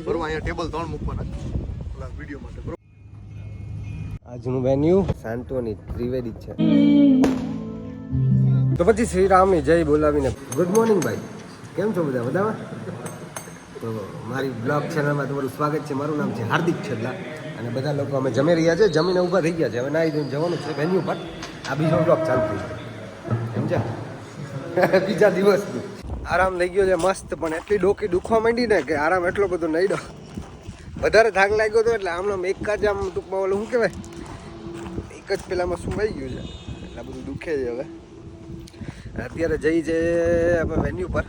બરોબર અહીંયા ટેબલ 3 મૂકવાના ઓલા વિડિયો માટે બરોબર. આજનું વેન્યુ સાંતોની ત્રિવેદી છે. તો પછી શ્રીરામની જય બોલાવીને ગુડ મોર્નિંગ ભાઈ, કેમ છો બધા મજામાં? તો મારી બ્લોગ ચેનલમાં તમારું સ્વાગત છે. મારું નામ છે હાર્દિક છેલ્લા અને બધા લોકો અમે જમી રહ્યા છે, જમીને ઊભા થઈ ગયા છે. હવે નાહી ધોઈને જવાનું છે વેન્યુ પર. આ બીજો બ્લોગ ચાલુ થઈ ગયો સમજ્યા? બીજા દિવસનું આરામ થઈ ગયો છે મસ્ત, પણ એટલી ડોકી દુખવા માંડી ને કે આરામ એટલો બધો નહીં ડો. વધારે થાક લાગ્યો હતો એટલે આમ એક જ આમ ટૂંકમાં ઓલું શું કહેવાય, એક જ પેલામાં શું આવી ગયું છે એટલે બધું દુખે છે. હવે અત્યારે જઈ છે અમે વેન્યુ પર.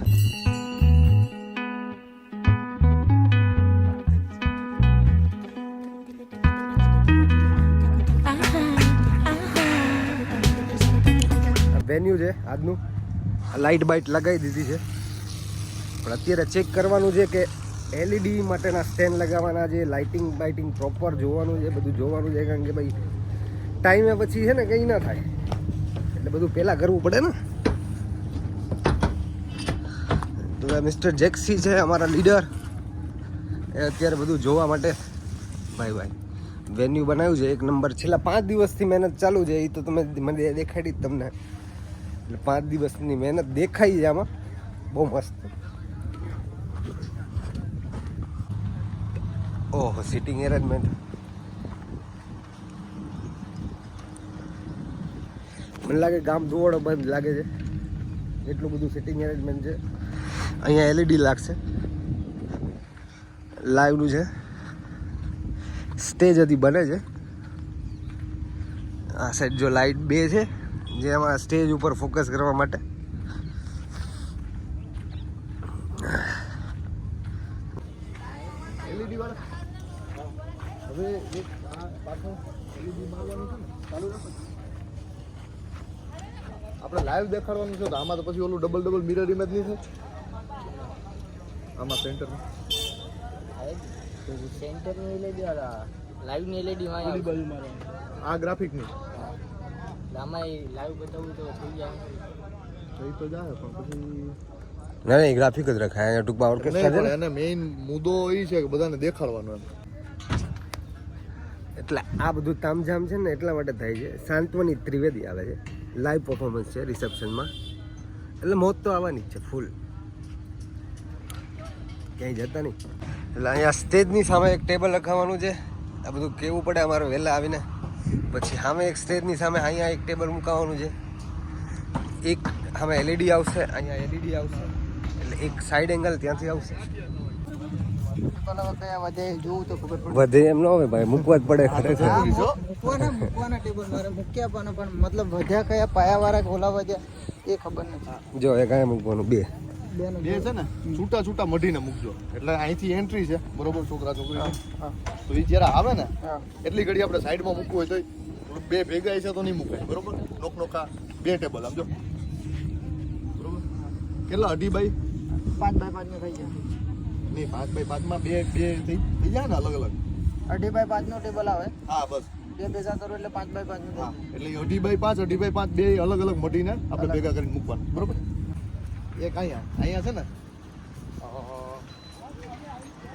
વેન્યુ છે આજનું, લાઇટ બાઇટ લગાવી દીધી છે, પણ અત્યારે ચેક કરવાનું છે કે એલઈડી માટેના સ્ટેન્ડ લગાવવાના છે, લાઇટિંગ બાઇટિંગ પ્રોપર જોવાનું છે, બધું જોવાનું છે. કારણ કે ભાઈ ટાઈમે પછી છે ને કંઈ ના થાય એટલે બધું પહેલાં કરવું પડે ને. તો મિસ્ટર જેક્સી છે અમારા લીડર, એ અત્યારે બધું જોવા માટે ભાઈ વેન્યુ બનાવ્યું છે એક નંબર. છેલ્લા 5 દિવસથી મહેનત ચાલુ છે, એ તો તમે મને દેખાડી જ તમને. એટલે 5 દિવસની મહેનત દેખાઈ છે આમાં, બહુ મસ્ત. ઓહો સિટિંગ એરેન્જમેન્ટ, મને લાગે ગામ ધોવાડો બંધ લાગે છે એટલું બધું સિટિંગ એરેન્જમેન્ટ છે. અહીંયા એલઈડી લાગશે, લાઈવનું છે. સ્ટેજ હજી બને છે. આ સાઈડ જો લાઇટ 2 છે જે આમાં સ્ટેજ ઉપર ફોકસ કરવા માટે. એલઈડી વાળા હવે એક આ પાછો એલઈડી મારવાનું છે ને ચાલુ રાખો. આપણે લાઈવ દેખાડવાનું છે તો આમાં તો પછી ઓલું ડબલ મિરર ઇમેજ નહીં થાય આમાં સેન્ટરમાં. સેન્ટરની એલઈડી વાળા લાઈવની એલઈડી માં આ ગ્રાફિક નહીં આમાં લાઈવ બતાવવું તો થઈ જાય. થઈ તો જાય પણ પછી ના ગ્રાફિક જ રખાય અહીંયા ટૂંકમાં ઓર્કેસ્ટ્રા છે ને. એને મેઇન મુદ્દો એ છે કે બધાને દેખાડવાનો એમ. એટલે આ બધું તામઝામ છે ને એટલા માટે થાય છે. સાંત્વની ત્રિવેદી આવે છે, લાઈવ પરફોર્મન્સ છે રિસેપ્શનમાં, એટલે મોત તો આવવાની જ છે ફૂલ, ક્યાંય જતા નહીં. એટલે અહીંયા સ્ટેજની સામે એક ટેબલ રખાવાનું છે. આ બધું કહેવું પડે અમારે વહેલા આવીને. પછી સામે એક સ્ટેજની સામે અહીંયા એક ટેબલ મુકાવવાનું છે. એક સામે એલઈડી આવશે, અહીંયા એલઈડી આવશે, એટલે એક સાઈડ એંગલ ત્યાંથી આવશે. વધે એમ ન હોય ભાઈ, મૂકવા જ પડે. મૂકવાના ટેબલ મારે મૂક્યા પણ મતલબ વધ્યા કયા પાયા વાળા ઓલા વધ્યા એ ખબર નથી. જો એક અહીંયા મૂકવાનું, બે છે ને છૂટા મઢીને મૂકજો. એટલે અહીંથી એન્ટ્રી છે બરોબર છોકરા છોકરી, તો એ જ્યારે આવે ને એટલી ઘડી આપણે સાઈડમાં મૂકવું હોય તો બે ભેગા છે તો નહીં મુકાય બરોબર. નોકા 2 ટેબલ આમ જો બરોબર. કેટલા 2.5 બાય 5 બાય 5 નો થઈ જાય નહીં, 5 બાય 5 માં બે થઈ જાય ને અલગ અલગ. 2.5 બાય 5 નો ટેબલ આવે. હા બસ 2 ભેગા કરો એટલે 5 બાય 5 નું થાય. એટલે 2.5 બાય 5 બે અલગ અલગ મઢીને આપણે ભેગા કરીને મૂકવાનું બરોબર. એક અહીંયા છે ને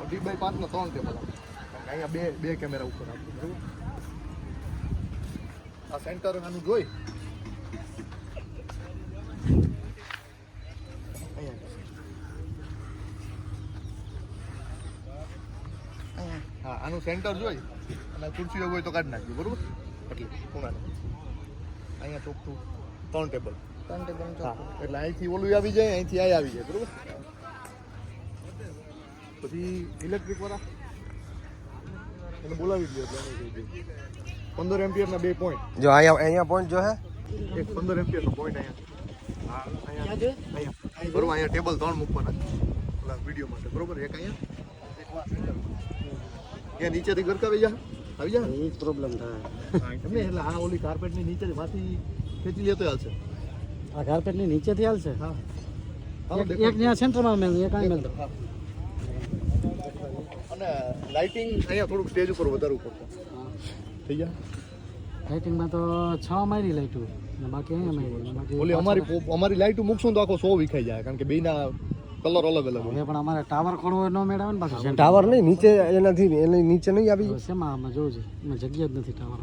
2.5 બાય 5 નો 3 ટેબલ આવે. અહીંયા બે કેમેરા ઉપર આપે બરોબર. આ સેન્ટર આનું જોઈ હા આનું સેન્ટર જોઈ અને ખુરશીઓ હોય તો કાઢી નાખજો બરોબર. એટલે ખૂણાને અહીંયા ચોખ્ખું 3 ટેબલ. એટલે અહીંથી ઓલું આવી જાય, અહીંથી આ આવી જાય બરોબર. પછી ઇલેક્ટ્રિક વાળા એને બોલાવી દો એટલે 15 એમ્પિયરના 2 પોઈન્ટ. જો અહીંયા પોઈન્ટ જો હે એક 15 એમ્પિયરનો પોઈન્ટ અહીંયા. અહીંયા બરોબર. અહીંયા ટેબલ 3 મૂકવાના ઓલા વિડીયો માટે બરોબર. એક અહીંયા એક વા સેન્ટર ત્યાં નીચેથી ગરકાવી આવી જાય એ પ્રોબ્લેમ થાય એમને. એટલે આ ઓલી કાર્પેટની નીચેથી માંથી ખેંચી લેતો હાલશે. આ કાર્પેટની નીચેથી હાલશે. હા એક ત્યાં સેન્ટરમાં મેલ, એક અહીં મેલ. અને લાઇટિંગ અહીંયા થોડુંક સ્ટેજ ઉપર વધારવું પડશે. થઈ જાય. લાઇટિંગમાં તો 6 મારી લાઇટું ને બાકી અહીંયા મારી. બાકી ઓલી અમારી લાઇટ મૂકશું તો આખો 100 વિખાઈ જાય. કારણ કે બેના કલર અલગ અલગ હોય. હવે પણ અમારે ટાવર ખોડવો ન મેળવે ને પાછું સેન્ટર. ટાવર નહીં નીચે એનાથી એની નીચે નહીં આવી શેમાં આમાં જોવું છે એમાં જગ્યા જ નથી ટાવર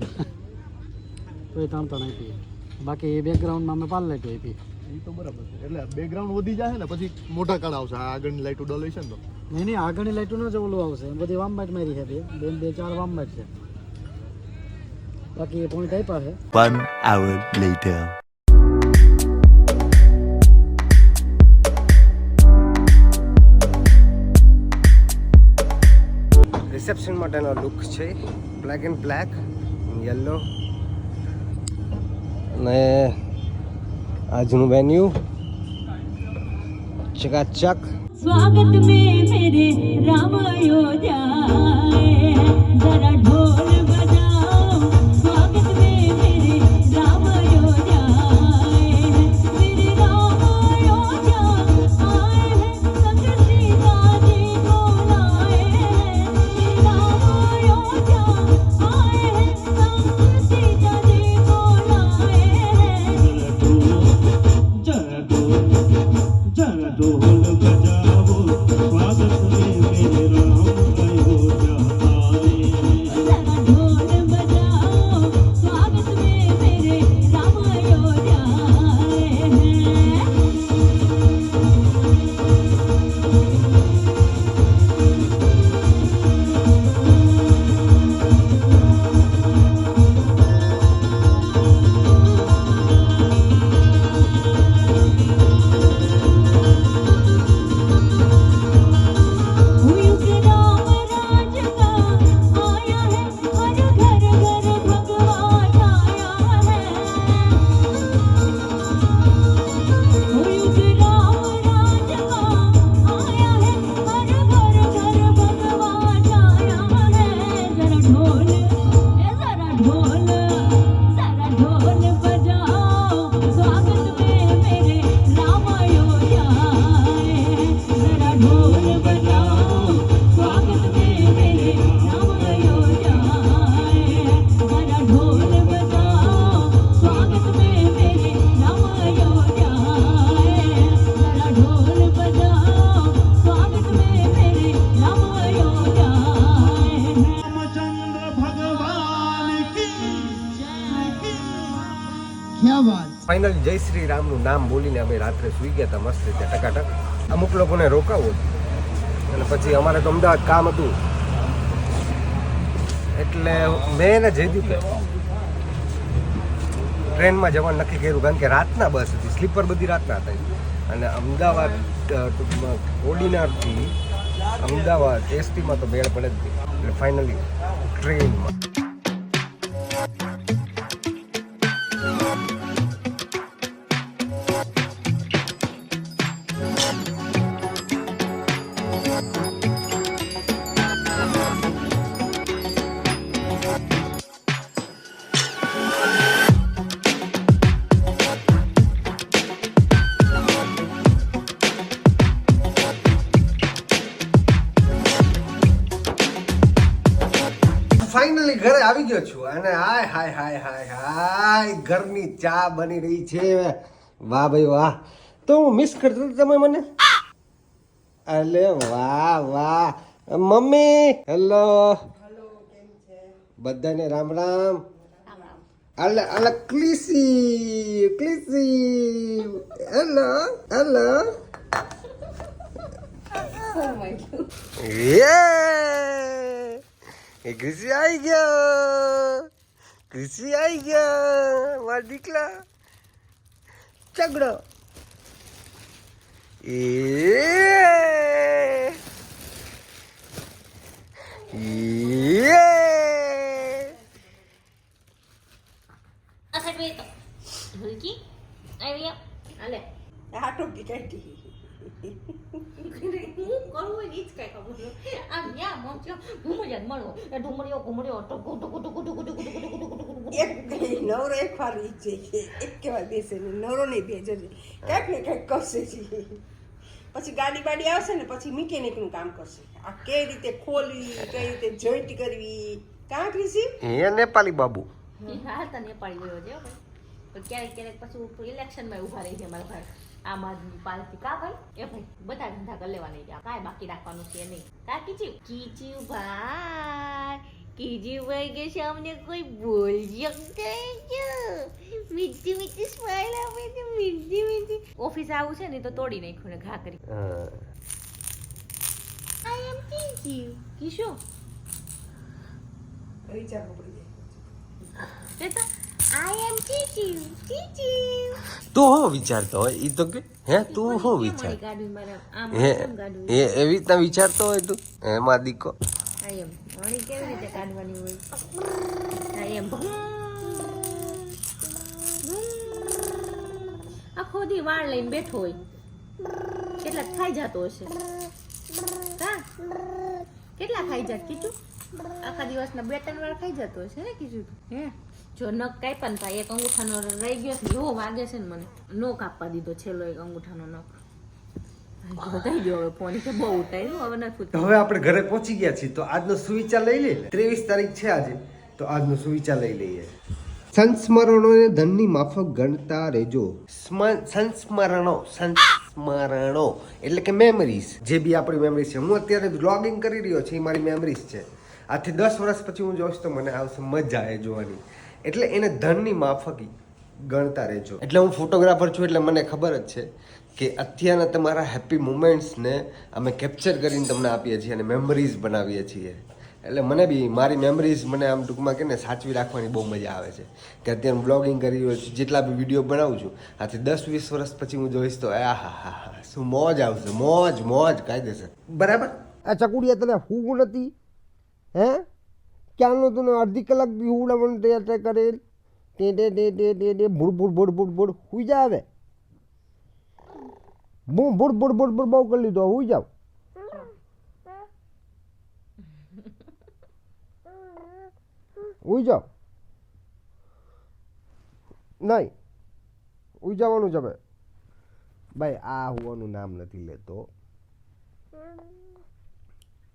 તો એ ત્રણ આપીએ બાકી એ બેકગ્રાઉન્ડમાં અમે પાલ લાઈટો આપી એ તો બરાબર છે. એટલે બેકગ્રાઉન્ડ વધી જાય ને પછી મોટા કળ આવશે. આ આગળની લાઈટો ડલે છે ને તો નહીં આગળની લાઈટો ન જ ઓલું આવશે એમ બધી વામબાઈટ મારી છે બે ચાર વામબાઈટ છે બાકી એ પોઈન્ટ આપ્યા છે. 1 hour later. રિસેપ્શન માટેનો લુક છે બ્લેક એન્ડ બ્લેક યલો અને આજનું વેન્યુ ચકાચક. स्वागत में मेरे राम अयोध्याए जरा ढोल बजाओ स्वागत में मेरे राम अयोध्याए मेरे राम अयोध्या आए हैं संग सीता जी को लाए हैं मेरे राम अयोध्या आए हैं संग सीता जी को लाए हैं जरा ढोल बजाओ स्वागत में मेरे राम अयोध्या आए जरा ढोल बजाओ स्वागत में मेरे राम अयोध्या आए हैं युग राम राज का आया है हर घर घर भगवान आया है युग राम राज का आया है हर घर घर भगवान आया है जरा ढोल बजाओ स्वागत में मेरे राम अयोध्या आए जरा ढोल बजाओ स्वागत में मेरे राम अयोध्या आए जरा ढोल बजाओ स्वागत में मेरे राम अयोध्या आए जरा ढोल बजाओ स्वागत में मेरे राम अयोध्या आए रामचंद्र भगवान की ફાઇનલી જય શ્રી રામનું નામ બોલીને અમે રાત્રે સૂઈ ગયા હતા મસ્ત રીતે ટકાટક. અમુક લોકોને રોકાવું હતું અને પછી અમારે તો અમદાવાદ કામ હતું એટલે મેં ને જયદીપે ટ્રેનમાં જવાનું નક્કી કર્યું કારણ કે રાતના બસ હતી સ્લીપર બધી રાતના હતા અને અમદાવાદ ટૂંકમાં ઓર્ડિનરથી અમદાવાદ એસટીમાં તો મેળ પડે જ નહીં એટલે ફાઇનલી ટ્રેનમાં. ફાઇનલી ઘરે આવી ગયો છું અને હાય હાય હાય હાય હાય ઘરની ચા બની રહી છે. વાહ ભાઈ વાહ. તો હું મિસ કરતો હતો તમે મને. અલે વાહ વાહ. મમ્મી હેલો બધાને રામ રામ. અલે અલે ક્લીસી ક્લીસી હેલો હેલો. એ કૃષિ આવી ગયો કૃષિ આવી ગયો મારા દીકલા ચગડો ढोलकी आइडिया आले આટો ગીટાઈ હું કરું એ જ કઈ ખબર આમ યા મોચ્યો ઘુમરિયા મળો એ ઢુમરિયો ઘુમરિયો ટકુ ટકુ ટકુ ટકુ ટકુ ટકુ ટકુ ટકુ એક નવરો એક વાર ઈચ્છે છે એક કહેવાય બેસે ને નવરો નહીં બેજે કંઈક ને કંઈક કરશે છે પછી ગાડી બાડી આવશે ને પછી મિકેનિકનું કામ કરશે આ કઈ રીતે ખોલવી કઈ રીતે જોઈન્ટ કરવી કાં કૃષિ એ નેપાળી બાબુ હાલ તને પાડી ગયો છે ભાઈ ક્યારેક ક્યારેક પછી ઇલેક્શનમાં ઊભા રહી છે મારા ભાઈ આમાં પાલતી કા ભાઈ એ ભાઈ બધા ધંધા કરી લેવાની છે કાંઈ બાકી રાખવાનું છે નહીં કા કીચું ભાઈ કીચુભાઈ કે છે અમને કોઈ બોલ શકતા મીઠી મીઠી સ્માઈલ આપે છે મીઠી મીઠી ઓફિસ આવું છે ને તો તોડી નાખ્યું ને ઘા કરી આઈ એમ કીચુ કીશો વિચારવું પડી જાય આઈ એમ કીચુ તું શું વિચારતો હોય એ તો કે હે તું શું વિચાર હે એવી રીતના વિચારતો હોય તું એમાં દીકો આઈ એમ વણી કેવી રીતે કાઢવાની હોય આઈ એમ આખો દી વાળ લઈને બેઠો હોય કેટલા ખાઈ જતો હશે હા કેટલા ખાઈ જાત કીધું આખા દિવસના 2-3 વાર ખાઈ જતો હશે ને કીધું હે જો નખ કાપ્યા ને ભાઈ એક અંગૂઠાનો રહી ગયો છે એવો વાગે છે ને મને નો કાપવા દીધો છેલ્લો એક અંગૂઠાનો નખ બતાવી દો હવે ફોન કે બહુ ઉતાર્યું હવે નથી હવે આપણે ઘરે પહોંચી ગયા છીએ તો આજનો સુવિચાર લઈ લઈએ 23 તારીખ છે આજે તો આજનો સુવિચાર લઈ લઈએ સંસ્મરણોને ધનની માફક ગણતા રહેજો સંસ્મરણો એટલે કે મેમરીઝ જે બી આપણી મેમરીઝ છે હું અત્યારે વ્લોગિંગ કરી રહ્યો છું એ મારી મેમરીઝ છે આથી 10 વર્ષ પછી હું જોઈશ તો મને આવશે મજા એ જોવાની એટલે એને ધનની માફક ગણતા રહેજો એટલે હું ફોટોગ્રાફર છું એટલે મને ખબર જ છે કે અત્યારના તમારા હેપી મુમેન્ટ્સને અમે કેપ્ચર કરીને તમને આપીએ છીએ અને મેમરીઝ બનાવીએ છીએ એટલે મને બી મારી મેમરીઝ મને આમ ટૂંકમાં કે ને સાચવી રાખવાની બહુ મજા આવે છે કે અત્યારે બ્લોગિંગ કરી રહ્યો છું જેટલા બી વિડીયો બનાવું છું આથી 10-20 વર્ષ પછી હું જોઈશ તો હા શું મોજ આવશે મોજ કાયદેસર બરાબર આ ચકુડિયા તને હું નથી હે ક્યાંનો તને અડધી કલાક બી હુડાવવાનું તૈયાર કરેલ તે ભૂડ હુઈ જા હવે ભૂડ બહુ કરી લીધો હુઈ જાવ હુઈ જાવ નહીં હુઈ જવાનું છે ભાઈ આ હોવાનું નામ નથી લેતો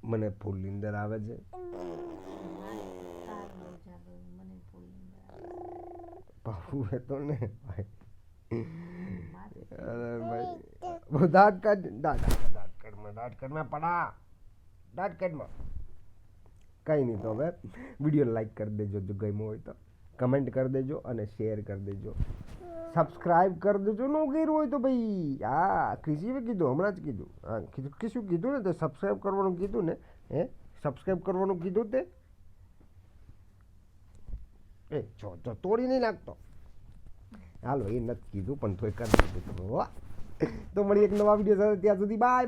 મને ફૂલ નીંદર આવે છે ભાઈ તો ને ભાઈ અરે ભાઈ દાંત કાઢમાં પડા દાંત કાઢમાં કંઈ નહીં તો હવે વિડીયો લાઈક કરી દેજો જો ગમ્યો હોય તો કમેન્ટ કરી દેજો અને શેર કરી દેજો સબસ્ક્રાઈબ કરી દેજો ન કર્યું હોય તો ભાઈ હા ક્રિશીએ કીધું હમણાં જ કીધું હા શું કીધું ને તે સબસ્ક્રાઈબ કરવાનું કીધું ને હે સબસ્ક્રાઈબ કરવાનું કીધું તે એ જો તોડી નહીં નાખતો હાલો એ નથી કીધું પણ તોય કરી દીધું તો મળી એક નવા વિડીયો સાથે ત્યાં સુધી બાય